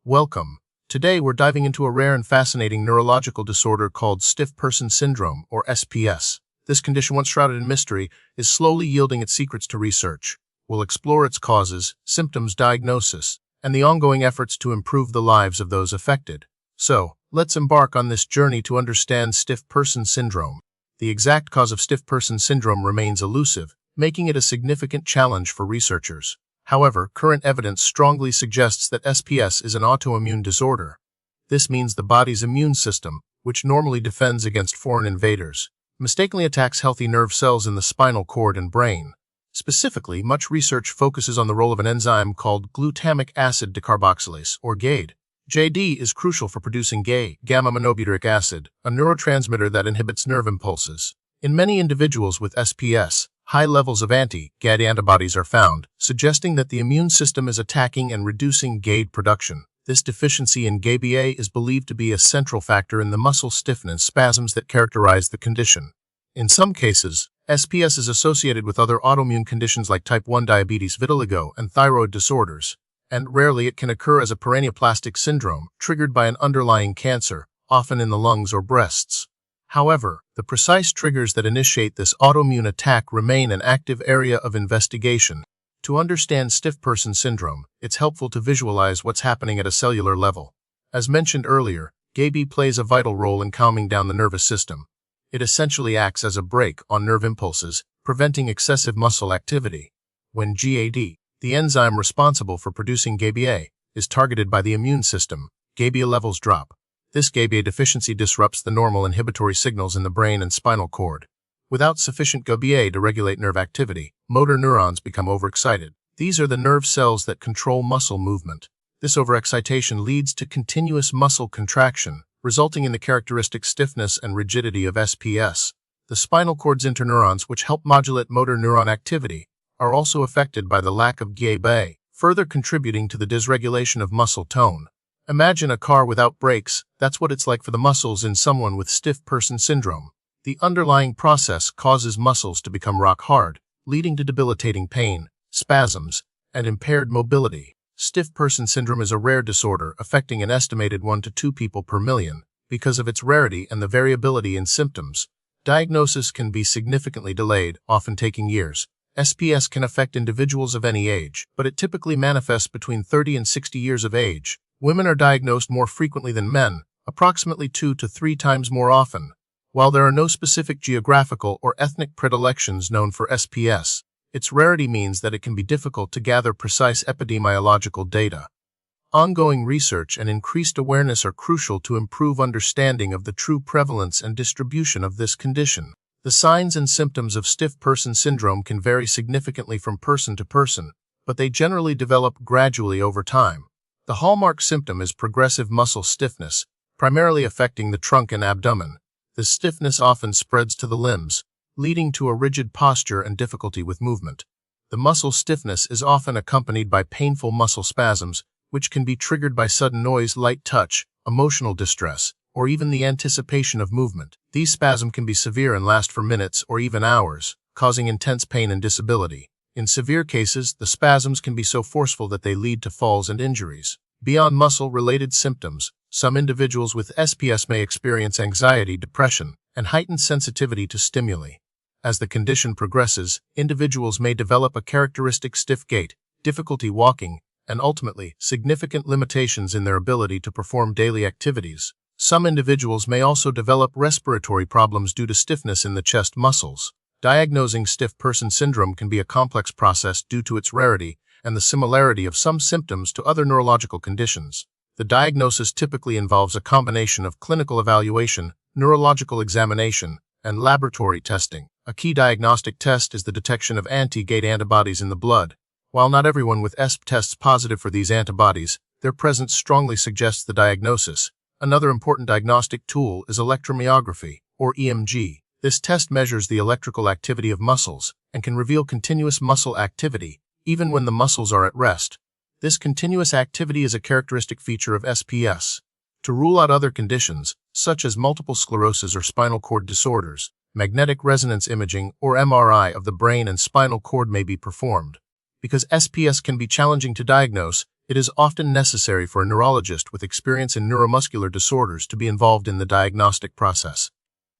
Welcome. Today we're diving into a rare and fascinating neurological disorder called stiff person syndrome, or SPS. This condition, once shrouded in mystery, is slowly yielding its secrets to research. We'll explore its causes, symptoms, diagnosis, and the ongoing efforts to improve the lives of those affected. So, let's embark on this journey to understand stiff person syndrome. The exact cause of stiff person syndrome remains elusive, making it a significant challenge for researchers. However, current evidence strongly suggests that SPS is an autoimmune disorder. This means the body's immune system, which normally defends against foreign invaders, mistakenly attacks healthy nerve cells in the spinal cord and brain. Specifically, much research focuses on the role of an enzyme called glutamic acid decarboxylase, or GAID. GAD is crucial for producing gamma-monobutyric acid, a neurotransmitter that inhibits nerve impulses. In many individuals with SPS, high levels of anti-GAD antibodies are found, suggesting that the immune system is attacking and reducing GAD production. This deficiency in GABA is believed to be a central factor in the muscle stiffness spasms that characterize the condition. In some cases, SPS is associated with other autoimmune conditions like type 1 diabetes, vitiligo, and thyroid disorders, and rarely it can occur as a paraneoplastic syndrome triggered by an underlying cancer, often in the lungs or breasts. However, the precise triggers that initiate this autoimmune attack remain an active area of investigation. To understand stiff person syndrome, it's helpful to visualize what's happening at a cellular level. As mentioned earlier, GABA plays a vital role in calming down the nervous system. It essentially acts as a brake on nerve impulses, preventing excessive muscle activity. When GAD, the enzyme responsible for producing GABA, is targeted by the immune system, GABA levels drop. This GABA deficiency disrupts the normal inhibitory signals in the brain and spinal cord. Without sufficient GABA to regulate nerve activity, motor neurons become overexcited. These are the nerve cells that control muscle movement. This overexcitation leads to continuous muscle contraction, resulting in the characteristic stiffness and rigidity of SPS. The spinal cord's interneurons, which help modulate motor neuron activity, are also affected by the lack of GABA, further contributing to the dysregulation of muscle tone. Imagine a car without brakes. That's what it's like for the muscles in someone with stiff person syndrome. The underlying process causes muscles to become rock hard, leading to debilitating pain, spasms, and impaired mobility. Stiff person syndrome is a rare disorder affecting an estimated 1 to 2 people per million. Because of its rarity and the variability in symptoms, diagnosis can be significantly delayed, often taking years. SPS can affect individuals of any age, but it typically manifests between 30 and 60 years of age. Women are diagnosed more frequently than men, approximately 2 to 3 times more often. While there are no specific geographical or ethnic predilections known for SPS, its rarity means that it can be difficult to gather precise epidemiological data. Ongoing research and increased awareness are crucial to improve understanding of the true prevalence and distribution of this condition. The signs and symptoms of stiff person syndrome can vary significantly from person to person, but they generally develop gradually over time. The hallmark symptom is progressive muscle stiffness, primarily affecting the trunk and abdomen. The stiffness often spreads to the limbs, leading to a rigid posture and difficulty with movement. The muscle stiffness is often accompanied by painful muscle spasms, which can be triggered by sudden noise, light touch, emotional distress, or even the anticipation of movement. These spasms can be severe and last for minutes or even hours, causing intense pain and disability. In severe cases, the spasms can be so forceful that they lead to falls and injuries. Beyond muscle-related symptoms, some individuals with SPS may experience anxiety, depression, and heightened sensitivity to stimuli. As the condition progresses, individuals may develop a characteristic stiff gait, difficulty walking, and ultimately, significant limitations in their ability to perform daily activities. Some individuals may also develop respiratory problems due to stiffness in the chest muscles. Diagnosing stiff person syndrome can be a complex process due to its rarity and the similarity of some symptoms to other neurological conditions. The diagnosis typically involves a combination of clinical evaluation, neurological examination, and laboratory testing. A key diagnostic test is the detection of anti-GAD antibodies in the blood. While not everyone with SP tests positive for these antibodies, their presence strongly suggests the diagnosis. Another important diagnostic tool is electromyography, or EMG. This test measures the electrical activity of muscles and can reveal continuous muscle activity, even when the muscles are at rest. This continuous activity is a characteristic feature of SPS. To rule out other conditions, such as multiple sclerosis or spinal cord disorders, magnetic resonance imaging or MRI of the brain and spinal cord may be performed. Because SPS can be challenging to diagnose, It is often necessary for a neurologist with experience in neuromuscular disorders to be involved in the diagnostic process.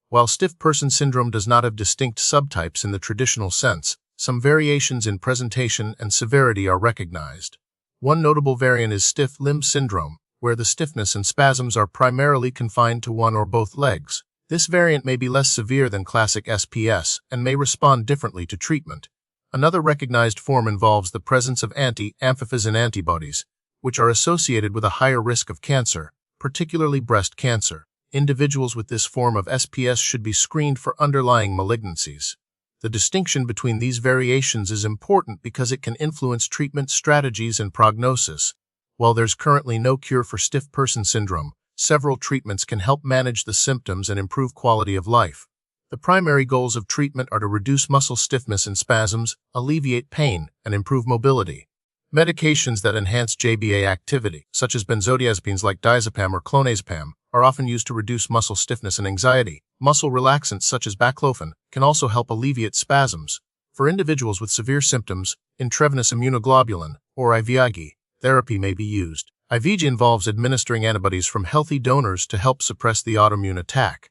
While stiff person syndrome does not have distinct subtypes in the traditional sense, some variations in presentation and severity are recognized. One notable variant is stiff limb syndrome, where the stiffness and spasms are primarily confined to one or both legs. This variant may be less severe than classic SPS and may respond differently to treatment. Another recognized form involves the presence of anti-amphiphysin antibodies, which are associated with a higher risk of cancer, particularly breast cancer. Individuals with this form of SPS should be screened for underlying malignancies. The distinction between these variations is important because it can influence treatment strategies and prognosis. While there's currently no cure for stiff person syndrome, several treatments can help manage the symptoms and improve quality of life. The primary goals of treatment are to reduce muscle stiffness and spasms, alleviate pain, and improve mobility. Medications that enhance JBA activity, such as benzodiazepines like diazepam or clonazepam, are often used to reduce muscle stiffness and anxiety. Muscle relaxants such as baclofen can also help alleviate spasms. For individuals with severe symptoms, intravenous immunoglobulin, or IVIG, therapy may be used. IVIG involves administering antibodies from healthy donors to help suppress the autoimmune attack.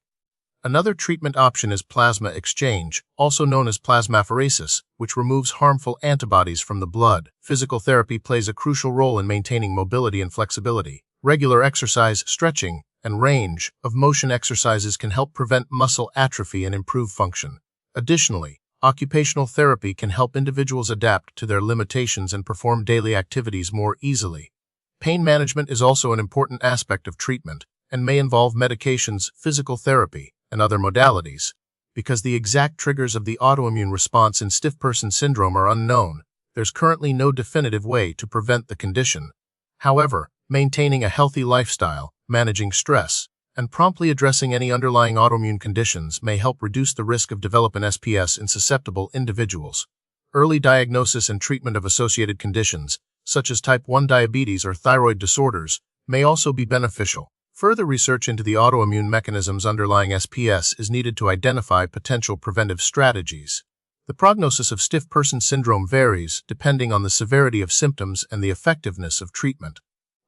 Another treatment option is plasma exchange, also known as plasmapheresis, which removes harmful antibodies from the blood. Physical therapy plays a crucial role in maintaining mobility and flexibility. Regular exercise, stretching, and range of motion exercises can help prevent muscle atrophy and improve function. Additionally, occupational therapy can help individuals adapt to their limitations and perform daily activities more easily. Pain management is also an important aspect of treatment and may involve medications, physical therapy, and other modalities. Because the exact triggers of the autoimmune response in stiff person syndrome are unknown, there's currently no definitive way to prevent the condition. However, maintaining a healthy lifestyle, managing stress, and promptly addressing any underlying autoimmune conditions may help reduce the risk of developing SPS in susceptible individuals. Early diagnosis and treatment of associated conditions, such as type 1 diabetes or thyroid disorders, may also be beneficial. Further research into the autoimmune mechanisms underlying SPS is needed to identify potential preventive strategies. The prognosis of stiff person syndrome varies depending on the severity of symptoms and the effectiveness of treatment.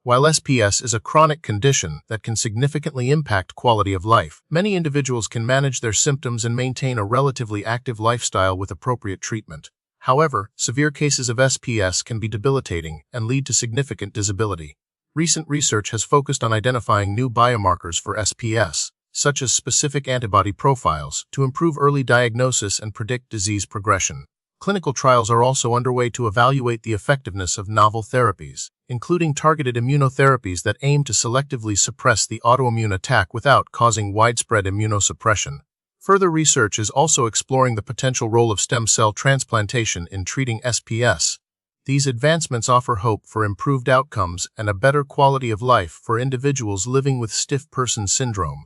While SPS is a chronic condition that can significantly impact quality of life, many individuals can manage their symptoms and maintain a relatively active lifestyle with appropriate treatment. However, severe cases of SPS can be debilitating and lead to significant disability. Recent research has focused on identifying new biomarkers for SPS, such as specific antibody profiles, to improve early diagnosis and predict disease progression. Clinical trials are also underway to evaluate the effectiveness of novel therapies, including targeted immunotherapies that aim to selectively suppress the autoimmune attack without causing widespread immunosuppression. Further research is also exploring the potential role of stem cell transplantation in treating SPS. These advancements offer hope for improved outcomes and a better quality of life for individuals living with stiff person syndrome.